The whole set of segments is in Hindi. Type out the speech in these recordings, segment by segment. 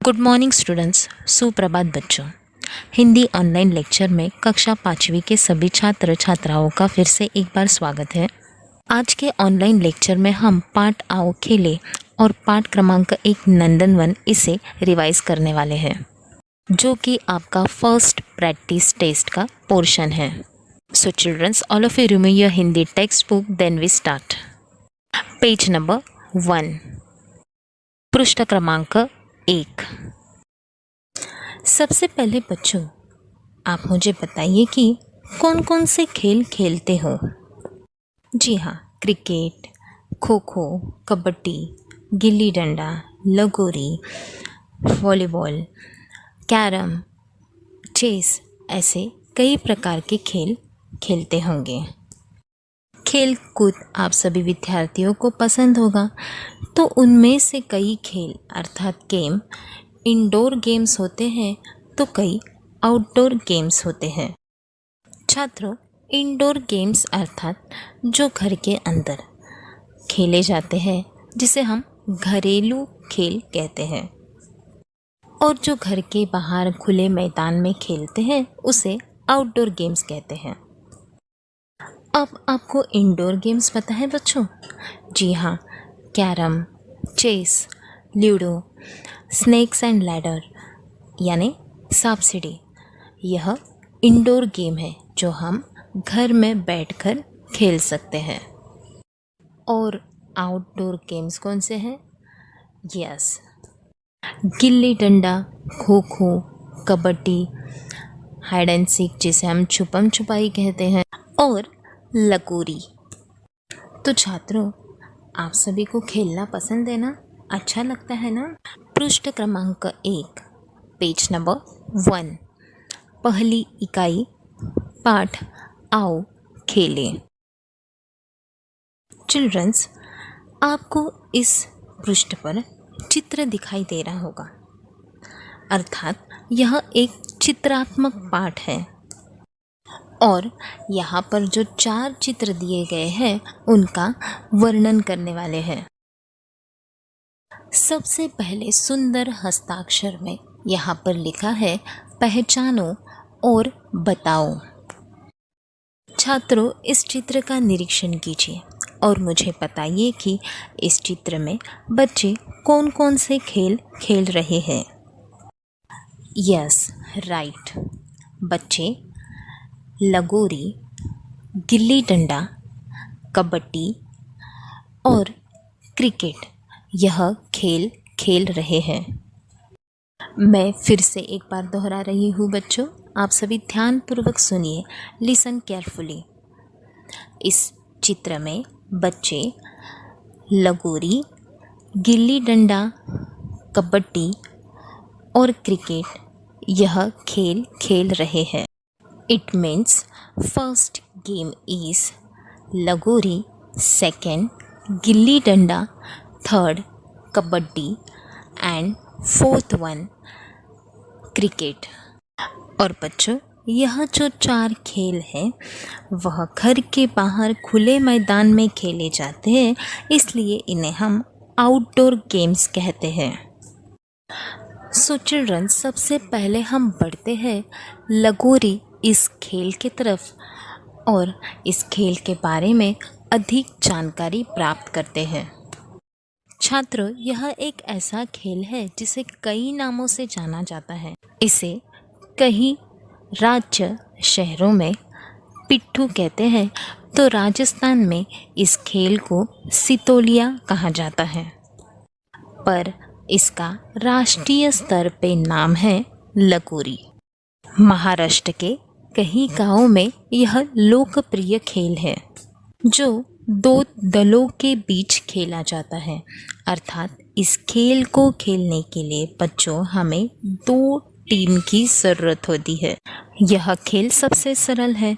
गुड मॉर्निंग स्टूडेंट्स, सुप्रभात बच्चों। हिंदी ऑनलाइन लेक्चर में कक्षा 5वीं के सभी छात्र छात्राओं का फिर से एक बार स्वागत है। आज के ऑनलाइन लेक्चर में हम पाठ आओ खेले और पाठ क्रमांक 1 नंदनवन इसे रिवाइज करने वाले हैं, जो कि आपका फर्स्ट प्रैक्टिस टेस्ट का पोर्शन है। So childrens, all of you remove your Hindi text book, then we start. Page number 1, पृष्ठ क्रमांक 1। सबसे पहले बच्चों, आप मुझे बताइए कि कौन कौन से खेल खेलते हो। जी हाँ, क्रिकेट, खो खो, कबड्डी, गिल्ली डंडा, लगोरी, वॉलीबॉल, कैरम, चेस, ऐसे कई प्रकार के खेल खेलते होंगे। खेल कूद आप सभी विद्यार्थियों को पसंद होगा, तो उनमें से कई खेल अर्थात गेम इंडोर गेम्स होते हैं तो कई आउटडोर गेम्स होते हैं। छात्रों, इंडोर गेम्स अर्थात जो घर के अंदर खेले जाते हैं, जिसे हम घरेलू खेल कहते हैं, और जो घर के बाहर खुले मैदान में खेलते हैं उसे आउटडोर गेम्स कहते हैं। अब आपको इंडोर गेम्स पता है बच्चों? जी हाँ, carrom, chess, ludo, snakes and ladder यानी सांप सीढ़ी, यह इंडोर गेम है जो हम घर में बैठकर खेल सकते हैं। और आउटडोर गेम्स कौन से हैं? Yes, gilli danda, kho kho, kabaddi, hide and seek जिसे हम छुपम छुपाई कहते हैं, और लगोरी। तो छात्रों, आप सभी को खेलना पसंद है ना? अच्छा लगता है ना? पृष्ठ क्रमांक 1, पेज नंबर 1, पहली इकाई, पाठ आओ खेले। चिल्ड्रंस, आपको इस पृष्ठ पर चित्र दिखाई दे रहा होगा, अर्थात यह एक चित्रात्मक पाठ है। और यहाँ पर जो 4 चित्र दिए गए हैं उनका वर्णन करने वाले हैं। सबसे पहले सुंदर हस्ताक्षर में यहाँ पर लिखा है, पहचानो और बताओ। छात्रों, इस चित्र का निरीक्षण कीजिए और मुझे बताइए कि इस चित्र में बच्चे कौन कौन से खेल खेल रहे हैं। यस, राइट, बच्चे लगोरी, गिल्ली डंडा, कबड्डी और क्रिकेट यह खेल खेल रहे हैं। मैं फिर से एक बार दोहरा रही हूँ बच्चों, आप सभी ध्यानपूर्वक सुनिए, लिसन केयरफुली। इस चित्र में बच्चे लगोरी, गिल्ली डंडा, कबड्डी और क्रिकेट यह खेल खेल रहे हैं। It means first game is लगोरी, second gilli danda, third kabaddi and fourth one cricket. और बच्चों, यह जो 4 खेल हैं वह घर के बाहर खुले मैदान में खेले जाते हैं, इसलिए इन्हें हम आउटडोर गेम्स कहते हैं। सो चिल्ड्रन, सबसे पहले हम बढ़ते हैं लगोरी इस खेल की तरफ और इस खेल के बारे में अधिक जानकारी प्राप्त करते हैं। छात्रों, यह एक ऐसा खेल है जिसे कई नामों से जाना जाता है। इसे कई राज्य शहरों में पिट्ठू कहते हैं, तो राजस्थान में इस खेल को सितोलिया कहा जाता है, पर इसका राष्ट्रीय स्तर पे नाम है लगोरी। महाराष्ट्र के कई गांवों में यह लोकप्रिय खेल है, जो 2 दलों के बीच खेला जाता है। अर्थात इस खेल को खेलने के लिए बच्चों हमें 2 टीम की ज़रूरत होती है। यह खेल सबसे सरल है,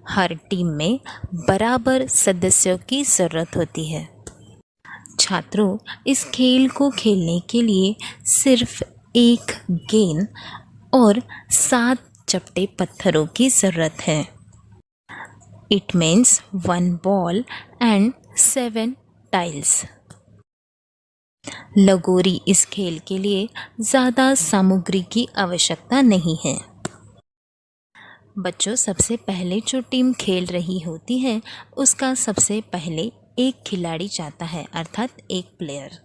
हर टीम में बराबर सदस्यों की ज़रूरत होती है। छात्रों, इस खेल को खेलने के लिए सिर्फ 1 गेंद और 7 चपटे पत्थरों की ज़रूरत है। It means 1 ball and 7 tiles। लगोरी इस खेल के लिए ज़्यादा सामग्री की आवश्यकता नहीं है। बच्चों, सबसे पहले जो टीम खेल रही होती है उसका सबसे पहले एक खिलाड़ी चाहता है, अर्थात एक प्लेयर,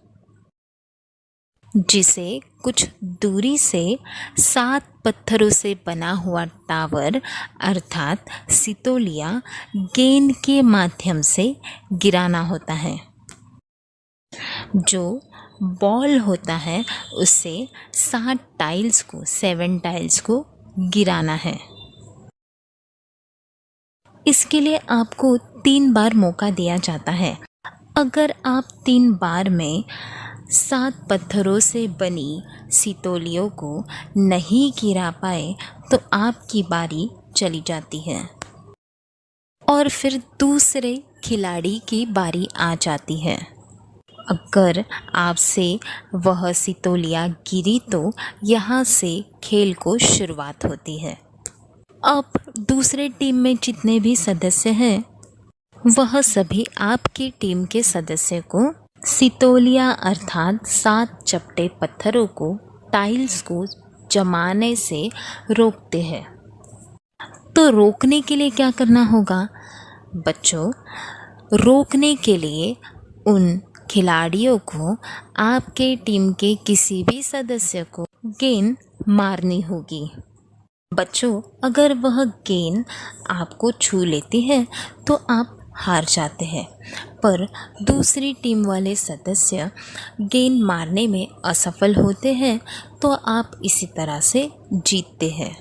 जिसे कुछ दूरी से 7 पत्थरों से बना हुआ टावर अर्थात सितोलिया गेंद के माध्यम से गिराना होता है। जो बॉल होता है उससे 7 टाइल्स को गिराना है। इसके लिए आपको 3 बार मौका दिया जाता है। अगर आप 3 बार में 7 पत्थरों से बनी सितोलियों को नहीं गिरा पाए तो आपकी बारी चली जाती है और फिर दूसरे खिलाड़ी की बारी आ जाती है। अगर आपसे वह सितोलिया गिरी तो यहाँ से खेल को शुरुआत होती है। अब दूसरे टीम में जितने भी सदस्य हैं वह सभी आपकी टीम के सदस्य को सितोलिया अर्थात 7 चपटे पत्थरों को टाइल्स को जमाने से रोकते हैं। तो रोकने के लिए क्या करना होगा बच्चों? रोकने के लिए उन खिलाड़ियों को आपके टीम के किसी भी सदस्य को गेंद मारनी होगी। बच्चों, अगर वह गेंद आपको छू लेती है तो आप हार जाते हैं, पर दूसरी टीम वाले सदस्य गेंद मारने में असफल होते हैं तो आप इसी तरह से जीतते हैं।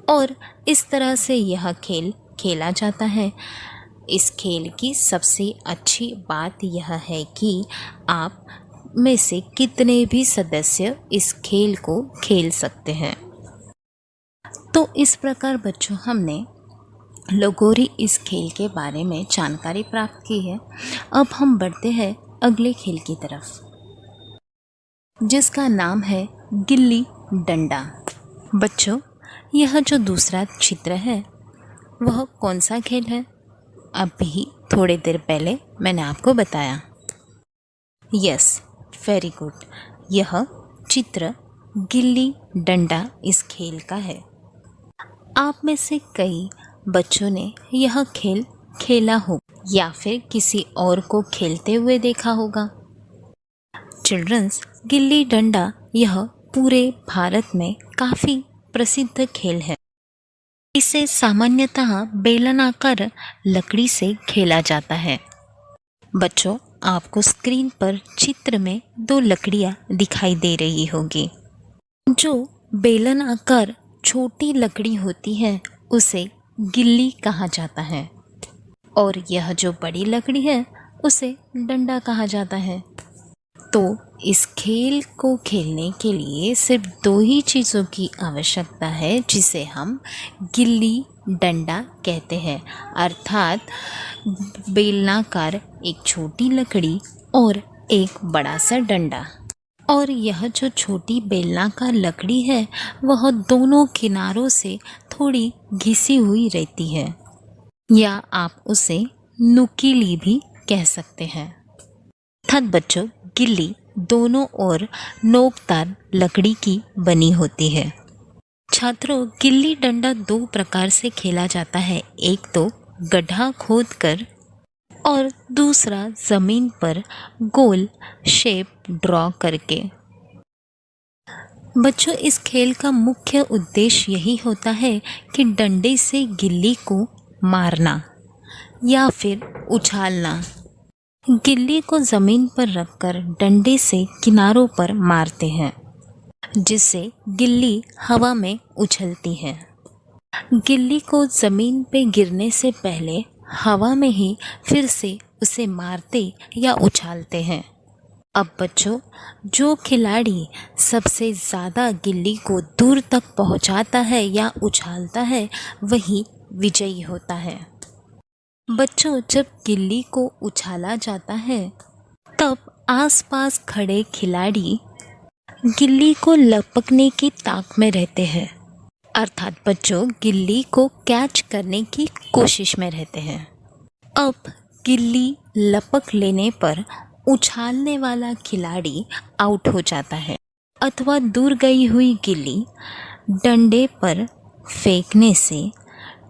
और इस तरह से यह खेल खेला जाता है। इस खेल की सबसे अच्छी बात यह है कि आप में से कितने भी सदस्य इस खेल को खेल सकते हैं। तो इस प्रकार बच्चों हमने लगोरी इस खेल के बारे में जानकारी प्राप्त की है। अब हम बढ़ते हैं अगले खेल की तरफ, जिसका नाम है गिल्ली डंडा। बच्चों, यह जो दूसरा चित्र है वह कौन सा खेल है? अभी थोड़ी देर पहले मैंने आपको बताया। Yes, very good. यह चित्र गिल्ली डंडा इस खेल का है। आप में से कई बच्चों ने यह खेल खेला हो या फिर किसी और को खेलते हुए देखा होगा। चिल्ड्रंस, गिल्ली डंडा यह पूरे भारत में काफ़ी प्रसिद्ध खेल है। इसे सामान्यतः बेलनाकार लकड़ी से खेला जाता है। बच्चों, आपको स्क्रीन पर चित्र में 2 लकड़ियाँ दिखाई दे रही होगी। जो बेलनाकार छोटी लकड़ी होती है उसे गिल्ली कहा जाता है और यह जो बड़ी लकड़ी है उसे डंडा कहा जाता है। तो इस खेल को खेलने के लिए सिर्फ 2 ही चीज़ों की आवश्यकता है, जिसे हम गिल्ली डंडा कहते हैं, अर्थात बेलनाकार एक छोटी लकड़ी और एक बड़ा सा डंडा। और यह जो छोटी बेलनाकार लकड़ी है वह दोनों किनारों से थोड़ी घिसी हुई रहती है, या आप उसे नुकीली भी कह सकते हैं। अर्थात बच्चों, गिल्ली दोनों ओर नोकदार लकड़ी की बनी होती है। छात्रों, गिल्ली डंडा 2 प्रकार से खेला जाता है। एक तो गड्ढा खोदकर और दूसरा ज़मीन पर गोल शेप ड्रॉ करके। बच्चों, इस खेल का मुख्य उद्देश्य यही होता है कि डंडे से गिल्ली को मारना या फिर उछालना। गिल्ली को ज़मीन पर रखकर डंडे से किनारों पर मारते हैं, जिससे गिल्ली हवा में उछलती है। गिल्ली को ज़मीन पे गिरने से पहले हवा में ही फिर से उसे मारते या उछालते हैं। अब बच्चों, जो खिलाड़ी सबसे ज़्यादा गिल्ली को दूर तक पहुंचाता है या उछालता है वही विजयी होता है। बच्चों, जब गिल्ली को उछाला जाता है तब आसपास खड़े खिलाड़ी गिल्ली को लपकने की ताक में रहते हैं, अर्थात बच्चों गिल्ली को कैच करने की कोशिश में रहते हैं। अब गिल्ली लपक लेने पर उछालने वाला खिलाड़ी आउट हो जाता है, अथवा दूर गई हुई गिल्ली डंडे पर फेंकने से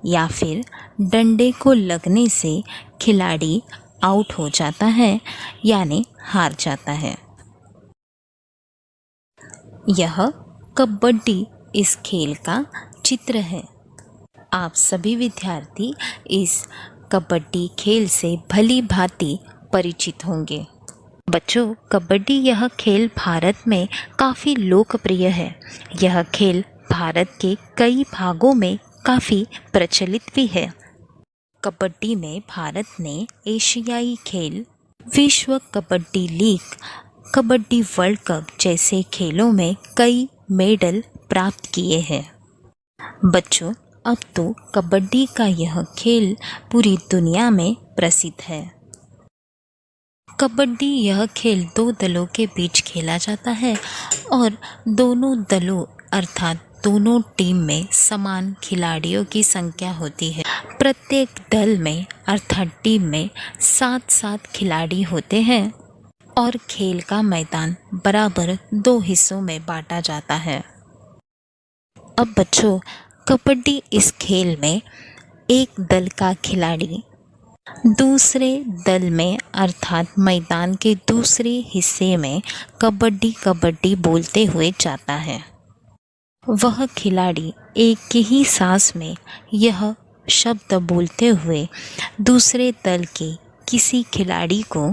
या फिर डंडे को लगने से खिलाड़ी आउट हो जाता है, यानी हार जाता है। यह कबड्डी इस खेल का चित्र है। आप सभी विद्यार्थी इस कबड्डी खेल से भली भांति परिचित होंगे। बच्चों, कबड्डी यह खेल भारत में काफ़ी लोकप्रिय है। यह खेल भारत के कई भागों में काफ़ी प्रचलित भी है। कबड्डी में भारत ने एशियाई खेल, विश्व kabaddi league, kabaddi world cup जैसे खेलों में कई मेडल प्राप्त किए हैं। बच्चों, अब तो कबड्डी का यह खेल पूरी दुनिया में प्रसिद्ध है। कबड्डी यह खेल दो दलों के बीच खेला जाता है और दोनों दलों अर्थात दोनों टीम में समान खिलाड़ियों की संख्या होती है। प्रत्येक दल में अर्थात टीम में 7-7 खिलाड़ी होते हैं और खेल का मैदान बराबर 2 हिस्सों में बांटा जाता है। अब बच्चों, कबड्डी इस खेल में एक दल का खिलाड़ी दूसरे दल में अर्थात मैदान के दूसरे हिस्से में कबड्डी कबड्डी बोलते हुए जाता है। वह खिलाड़ी एक ही सांस में यह शब्द बोलते हुए दूसरे दल के किसी खिलाड़ी को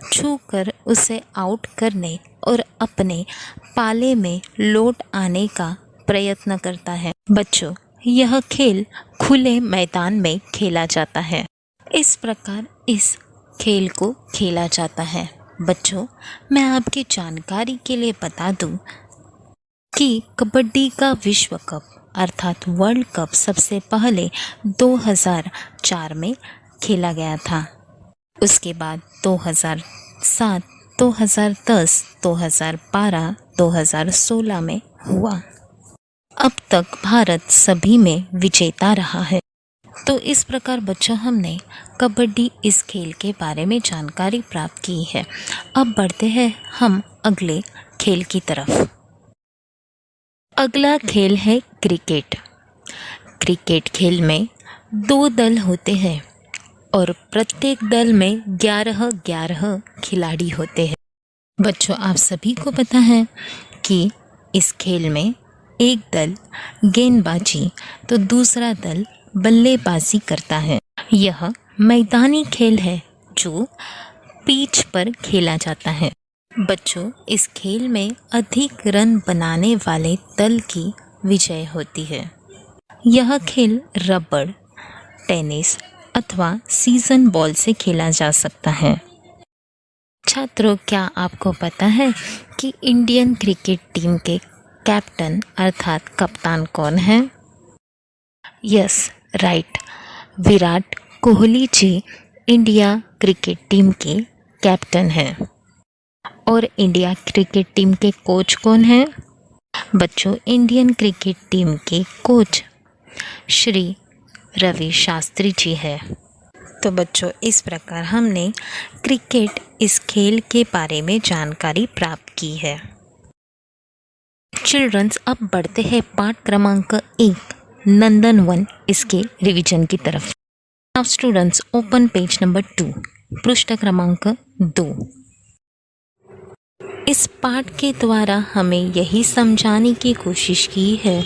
छूकर उसे आउट करने और अपने पाले में लौट आने का प्रयत्न करता है। बच्चों, यह खेल खुले मैदान में खेला जाता है। इस प्रकार इस खेल को खेला जाता है। बच्चों, मैं आपकी जानकारी के लिए बता दूं कि कबड्डी का विश्व कप अर्थात वर्ल्ड कप सबसे पहले 2004 में खेला गया था। उसके बाद 2007, 2010, 2012, 2016 में हुआ। अब तक भारत सभी में विजेता रहा है। तो इस प्रकार बच्चों, हमने कबड्डी इस खेल के बारे में जानकारी प्राप्त की है। अब बढ़ते हैं हम अगले खेल की तरफ। अगला खेल है क्रिकेट। क्रिकेट खेल में 2 दल होते हैं और प्रत्येक दल में 11-11 खिलाड़ी होते हैं। बच्चों, आप सभी को पता है कि इस खेल में एक दल गेंदबाजी तो दूसरा दल बल्लेबाजी करता है। यह मैदानी खेल है जो पिच पर खेला जाता है। बच्चों, इस खेल में अधिक रन बनाने वाले दल की विजय होती है। यह खेल रबड़, टेनिस अथवा सीजन बॉल से खेला जा सकता है। छात्रों, क्या आपको पता है कि इंडियन क्रिकेट टीम के कैप्टन अर्थात कप्तान कौन है? Yes, right, Virat Kohli ji India cricket team के कैप्टन हैं। और इंडिया क्रिकेट टीम के कोच कौन हैं? बच्चों, इंडियन क्रिकेट टीम के कोच श्री रवि शास्त्री जी है। तो बच्चों, इस प्रकार हमने क्रिकेट इस खेल के बारे में जानकारी प्राप्त की है। चिल्ड्रंस, अब बढ़ते हैं पाठ क्रमांक 1 नंदनवन इसके रिवीजन की तरफ। Now students, open page number 2, पृष्ठ क्रमांक 2। इस पाठ के द्वारा हमें यही समझाने की कोशिश की है,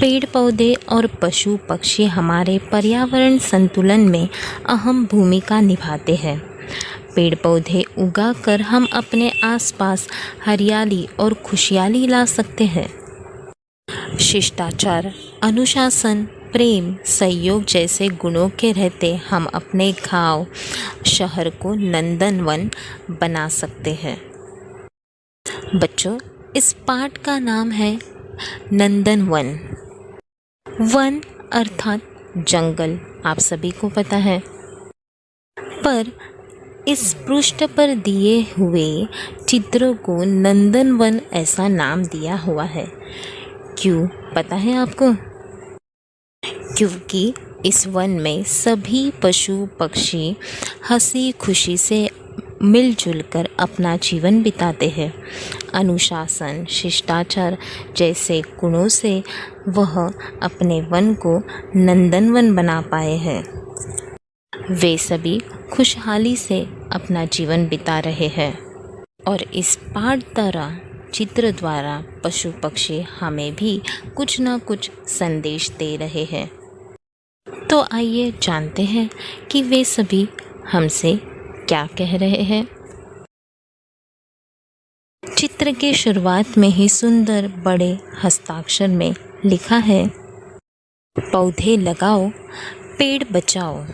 पेड़ पौधे और पशु पक्षी हमारे पर्यावरण संतुलन में अहम भूमिका निभाते हैं। पेड़ पौधे उगाकर हम अपने आसपास हरियाली और खुशहाली ला सकते हैं। शिष्टाचार, अनुशासन, प्रेम, सहयोग जैसे गुणों के रहते हम अपने गांव, शहर को नंदनवन बना सकते हैं। बच्चों, इस पाठ का नाम है नंदनवन। वन अर्थात जंगल, आप सभी को पता है। पर इस पृष्ठ पर दिए हुए चित्रों को नंदनवन ऐसा नाम दिया हुआ है। क्यों, पता है आपको? क्योंकि इस वन में सभी पशु पक्षी हंसी खुशी से मिलजुल कर अपना जीवन बिताते हैं। अनुशासन, शिष्टाचार जैसे गुणों से वह अपने वन को नंदनवन बना पाए हैं। वे सभी खुशहाली से अपना जीवन बिता रहे हैं और इस पाठ द्वारा, चित्र द्वारा पशु पक्षी हमें भी कुछ ना कुछ संदेश दे रहे हैं। तो आइए जानते हैं कि वे सभी हमसे क्या कह रहे हैं। चित्र के शुरुआत में ही सुंदर बड़े हस्ताक्षर में लिखा है, पौधे लगाओ, पेड़ बचाओ।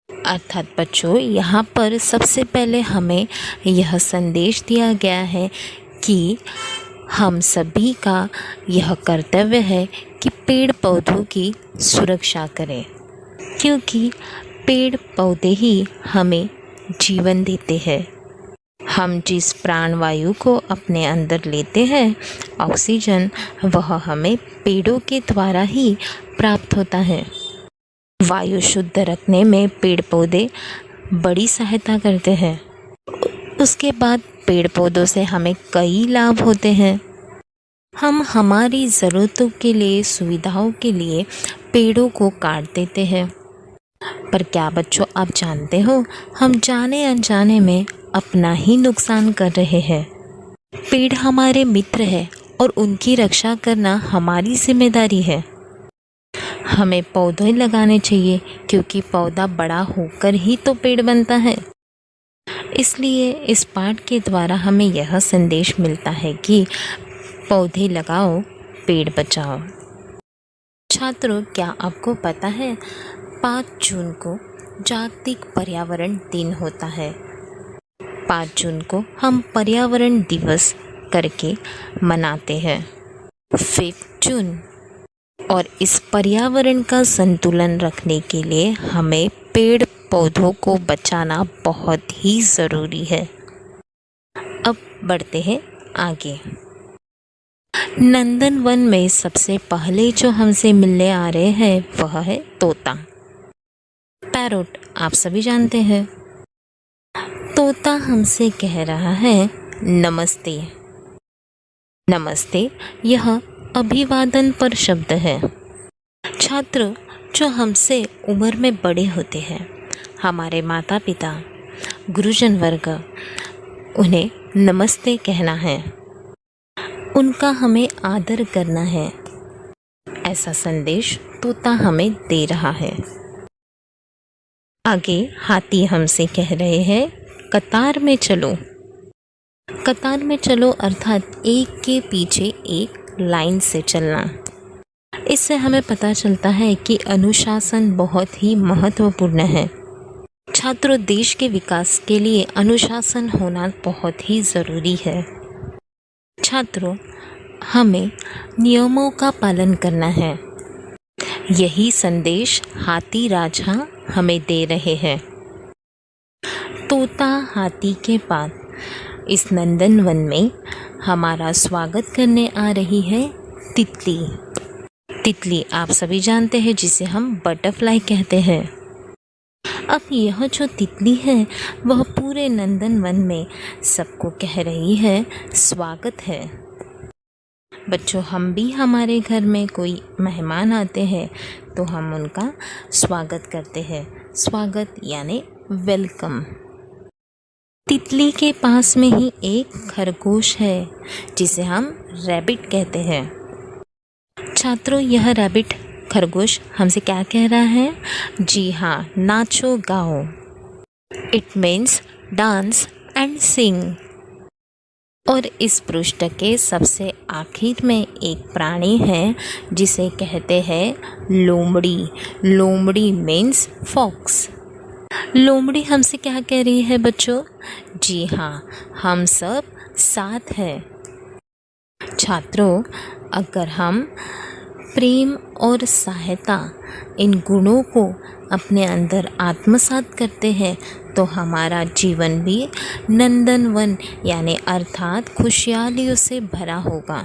अर्थात बच्चों, यहाँ पर सबसे पहले हमें यह संदेश दिया गया है कि हम सभी का यह कर्तव्य है कि पेड़ पौधों की सुरक्षा करें, क्योंकि पेड़ पौधे ही हमें जीवन देते हैं। हम जिस प्राणवायु को अपने अंदर लेते हैं, ऑक्सीजन, वह हमें पेड़ों के द्वारा ही प्राप्त होता है। वायु शुद्ध रखने में पेड़ पौधे बड़ी सहायता करते हैं। उसके बाद पेड़ पौधों से हमें कई लाभ होते हैं। हम हमारी ज़रूरतों के लिए, सुविधाओं के लिए पेड़ों को काट देते हैं। पर क्या बच्चों, आप जानते हो, हम जाने अनजाने में अपना ही नुकसान कर रहे हैं। पेड़ हमारे मित्र हैं और उनकी रक्षा करना हमारी जिम्मेदारी है। हमें पौधे लगाने चाहिए, क्योंकि पौधा बड़ा होकर ही तो पेड़ बनता है। इसलिए इस पाठ के द्वारा हमें यह संदेश मिलता है कि पौधे लगाओ, पेड़ बचाओ। छात्रों, क्या आपको पता है 5 जून को जागतिक पर्यावरण दिन होता है। 5 जून को हम पर्यावरण दिवस करके मनाते हैं, 5 जून। और इस पर्यावरण का संतुलन रखने के लिए हमें पेड़ पौधों को बचाना बहुत ही ज़रूरी है। अब बढ़ते हैं आगे। नंदनवन में सबसे पहले जो हमसे मिलने आ रहे हैं वह है तोता। पैरोट आप सभी जानते हैं। तोता हमसे कह रहा है, नमस्ते। नमस्ते यह अभिवादन पर शब्द है। छात्र, जो हमसे उम्र में बड़े होते हैं, हमारे माता पिता, गुरुजन वर्ग, उन्हें नमस्ते कहना है, उनका हमें आदर करना है। ऐसा संदेश तोता हमें दे रहा है। आगे हाथी हमसे कह रहे हैं, कतार में चलो। कतार में चलो अर्थात एक के पीछे एक लाइन से चलना। इससे हमें पता चलता है कि अनुशासन बहुत ही महत्वपूर्ण है। छात्रों, देश के विकास के लिए अनुशासन होना बहुत ही ज़रूरी है। छात्रों, हमें नियमों का पालन करना है। यही संदेश हाथी राजा हमें दे रहे हैं। तोता हाथी के बाद इस नंदनवन में हमारा स्वागत करने आ रही है तितली। तितली आप सभी जानते हैं, जिसे हम बटरफ्लाई कहते हैं। अब यह जो तितली है वह पूरे नंदनवन में सबको कह रही है, स्वागत है। बच्चों, हम भी हमारे घर में कोई मेहमान आते हैं तो हम उनका स्वागत करते हैं। स्वागत यानी वेलकम। तितली के पास में ही एक खरगोश है जिसे हम रैबिट कहते हैं। छात्रों, यह रैबिट खरगोश हमसे क्या कह रहा है? जी हाँ, नाचो गाओ। इट मीन्स डांस एंड सिंग। और इस पृष्ठ के सबसे आखिर में एक प्राणी है जिसे कहते हैं लोमड़ी। लोमड़ी मीन्स फॉक्स। लोमड़ी हमसे क्या कह रही है बच्चों? जी हाँ, हम सब साथ हैं। छात्रों, अगर हम प्रेम और सहायता, इन गुणों को अपने अंदर आत्मसात करते हैं तो हमारा जीवन भी नंदनवन यानी अर्थात खुशहालियों से भरा होगा।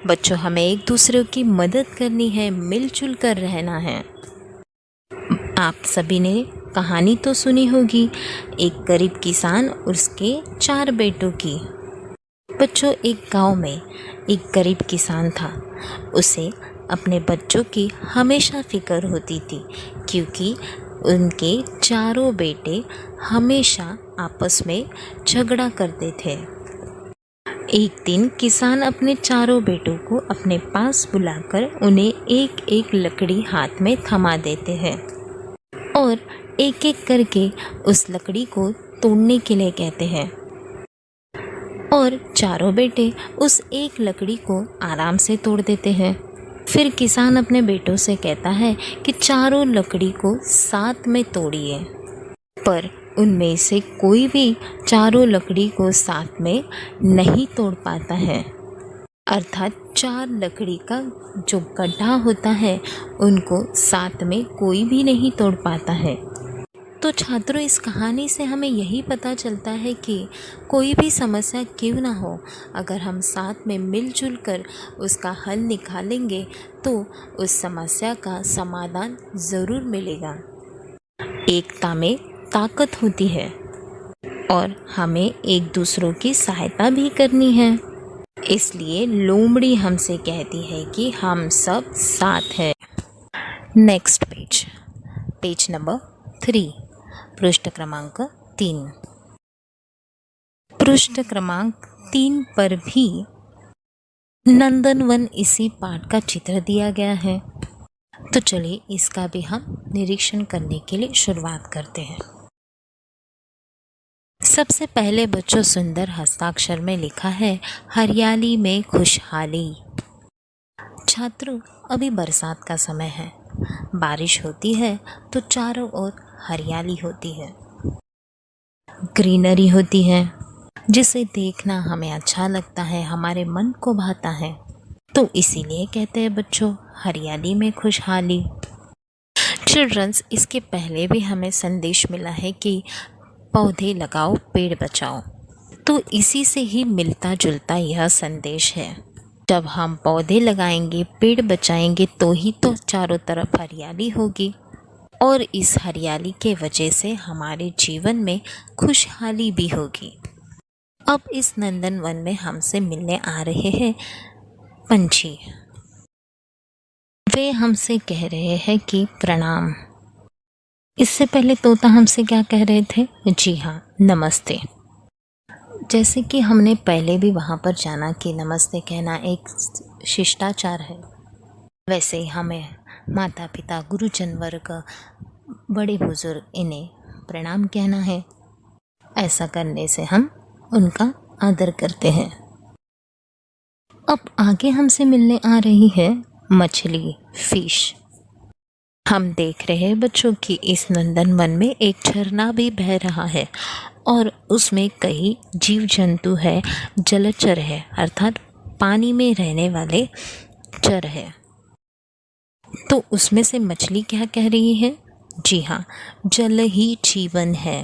बच्चों, हमें एक दूसरे की मदद करनी है, मिलजुल कर रहना है। आप सभी ने कहानी तो सुनी होगी, एक गरीब किसान और उसके 4 बेटों की। बच्चों, एक गांव में एक गरीब किसान था। उसे अपने बच्चों की हमेशा फिक्र होती थी, क्योंकि उनके चारों बेटे हमेशा आपस में झगड़ा करते थे। एक दिन किसान अपने चारों बेटों को अपने पास बुलाकर उन्हें एक एक लकड़ी हाथ में थमा देते हैं और एक एक करके उस लकड़ी को तोड़ने के लिए कहते हैं। और चारों बेटे उस एक लकड़ी को आराम से तोड़ देते हैं। फिर किसान अपने बेटों से कहता है कि चारों लकड़ी को साथ में तोड़िए, पर उनमें से कोई भी चारों लकड़ी को साथ में नहीं तोड़ पाता है। अर्थात 4 लकड़ी का जो गड्ढा होता है उनको साथ में कोई भी नहीं तोड़ पाता है। तो छात्रों, इस कहानी से हमें यही पता चलता है कि कोई भी समस्या क्यों ना हो, अगर हम साथ में मिलजुल कर उसका हल निकालेंगे तो उस समस्या का समाधान ज़रूर मिलेगा। एकता में ताकत होती है और हमें एक दूसरों की सहायता भी करनी है। इसलिए लोमड़ी हमसे कहती है कि हम सब साथ हैं। नेक्स्ट पेज नंबर 3, पृष्ठ क्रमांक 3। पृष्ठ क्रमांक 3 पर भी नंदनवन इसी पाठ का चित्र दिया गया है। तो चलिए इसका भी हम निरीक्षण करने के लिए शुरुआत करते हैं। सबसे पहले बच्चों, सुंदर हस्ताक्षर में लिखा है, हरियाली में खुशहाली। छात्रों, अभी बरसात का समय है, बारिश होती है तो चारों ओर हरियाली होती है, ग्रीनरी होती है, जिसे देखना हमें अच्छा लगता है, हमारे मन को भाता है। तो इसीलिए कहते हैं बच्चों, हरियाली में खुशहाली। चिल्ड्रंस, इसके पहले भी हमें संदेश मिला है कि पौधे लगाओ, पेड़ बचाओ। तो इसी से ही मिलता जुलता यह संदेश है। जब हम पौधे लगाएंगे, पेड़ बचाएंगे, तो ही तो चारों तरफ हरियाली होगी और इस हरियाली के वजह से हमारे जीवन में खुशहाली भी होगी। अब इस नंदनवन में हमसे मिलने आ रहे हैं पंछी। वे हमसे कह रहे हैं कि प्रणाम। इससे पहले तोता हमसे क्या कह रहे थे? जी हाँ, नमस्ते। जैसे कि हमने पहले भी वहाँ पर जाना कि नमस्ते कहना एक शिष्टाचार है, वैसे ही हमें माता पिता, गुरुजन वर्ग, बड़े बुजुर्ग, इन्हें प्रणाम कहना है। ऐसा करने से हम उनका आदर करते हैं। अब आगे हमसे मिलने आ रही है मछली, फिश। हम देख रहे हैं बच्चों कि इस नंदनवन में एक झरना भी बह रहा है और उसमें कई जीव जंतु है, जलचर है, अर्थात पानी में रहने वाले चर है। तो उसमें से मछली क्या कह रही है? जी हाँ, जल ही जीवन है,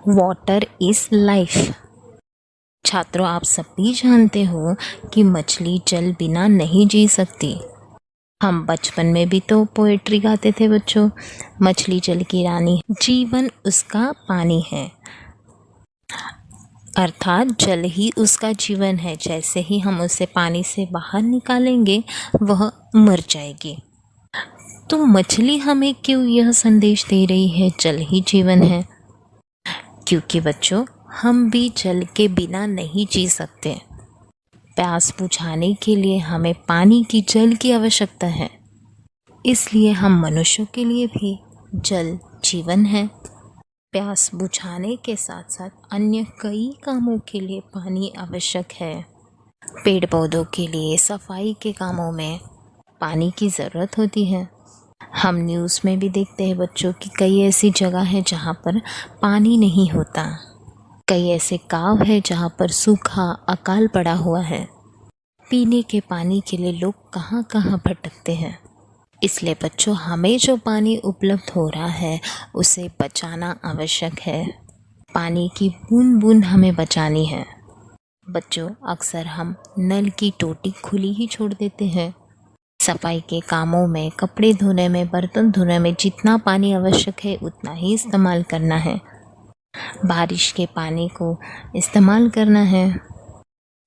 वाटर इज लाइफ। छात्रों, आप सब भी जानते हो कि मछली जल बिना नहीं जी सकती। हम बचपन में भी तो पोएट्री गाते थे बच्चों, मछली जल की रानी, जीवन उसका पानी है, अर्थात जल ही उसका जीवन है। जैसे ही हम उसे पानी से बाहर निकालेंगे वह मर जाएगी। तो मछली हमें क्यों यह संदेश दे रही है जल ही जीवन है? क्योंकि बच्चों, हम भी जल के बिना नहीं जी सकते। प्यास बुझाने के लिए हमें पानी की, जल की आवश्यकता है। इसलिए हम मनुष्यों के लिए भी जल जीवन है। प्यास बुझाने के साथ साथ अन्य कई कामों के लिए पानी आवश्यक है। पेड़ पौधों के लिए, सफाई के कामों में पानी की ज़रूरत होती है। हम न्यूज़ में भी देखते हैं बच्चों कि कई ऐसी जगह है जहाँ पर पानी नहीं होता। कई ऐसे गांव है जहाँ पर सूखा, अकाल पड़ा हुआ है। पीने के पानी के लिए लोग कहाँ कहाँ भटकते हैं। इसलिए बच्चों, हमें जो पानी उपलब्ध हो रहा है उसे बचाना आवश्यक है। पानी की बूंद बूंद हमें बचानी है। बच्चों, अक्सर हम नल की टोटी खुली ही छोड़ देते हैं। सफाई के कामों में, कपड़े धोने में, बर्तन धोने में जितना पानी आवश्यक है उतना ही इस्तेमाल करना है। बारिश के पानी को इस्तेमाल करना है।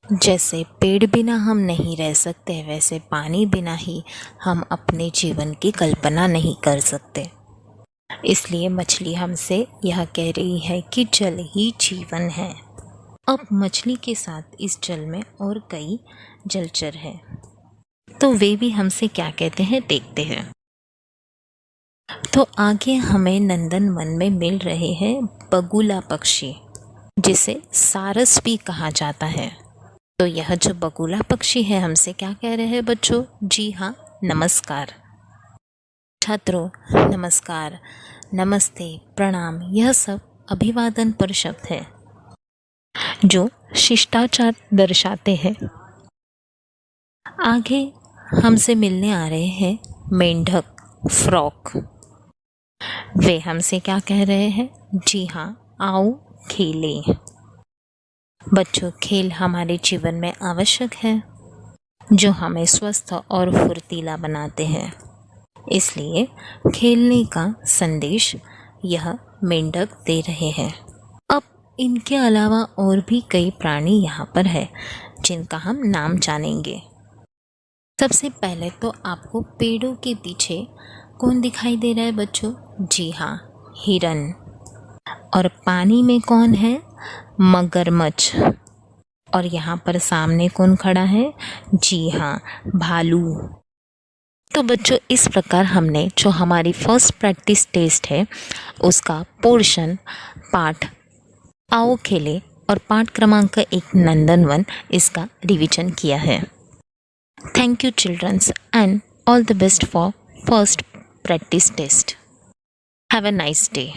जैसे पेड़ बिना हम नहीं रह सकते, वैसे पानी बिना ही हम अपने जीवन की कल्पना नहीं कर सकते। इसलिए मछली हमसे यह कह रही है कि जल ही जीवन है। अब मछली के साथ इस जल में और कई जलचर हैं, तो वे भी हमसे क्या कहते हैं देखते हैं। तो आगे हमें नंदनवन में मिल रहे हैं बगुला पक्षी, जिसे सारस भी कहा जाता है। तो यह जो बगुला पक्षी है हमसे क्या कह रहे हैं बच्चों? जी हाँ, नमस्कार। छात्रों, नमस्कार, नमस्ते, प्रणाम, यह सब अभिवादन पर शब्द है जो शिष्टाचार दर्शाते हैं। आगे हमसे मिलने आ रहे हैं मेंढक, फ्रॉक। वे हमसे क्या कह रहे हैं? जी हाँ, आओ खेलें। बच्चों, खेल हमारे जीवन में आवश्यक है, जो हमें स्वस्थ और फुर्तीला बनाते हैं। इसलिए खेलने का संदेश यह मेंढक दे रहे हैं। अब इनके अलावा और भी कई प्राणी यहाँ पर है जिनका हम नाम जानेंगे। सबसे पहले तो आपको पेड़ों के पीछे कौन दिखाई दे रहा है बच्चों? जी हाँ, हिरन। और पानी में कौन है? मगरमच्छ। और यहाँ पर सामने कौन खड़ा है? जी हाँ, भालू। तो बच्चों, इस प्रकार हमने जो हमारी फर्स्ट प्रैक्टिस टेस्ट है उसका पोर्शन पाठ आओ खेले और पाठ क्रमांक 1 नंदनवन इसका रिवीजन किया है। Thank you children and all the best for first practice test. Have a nice day.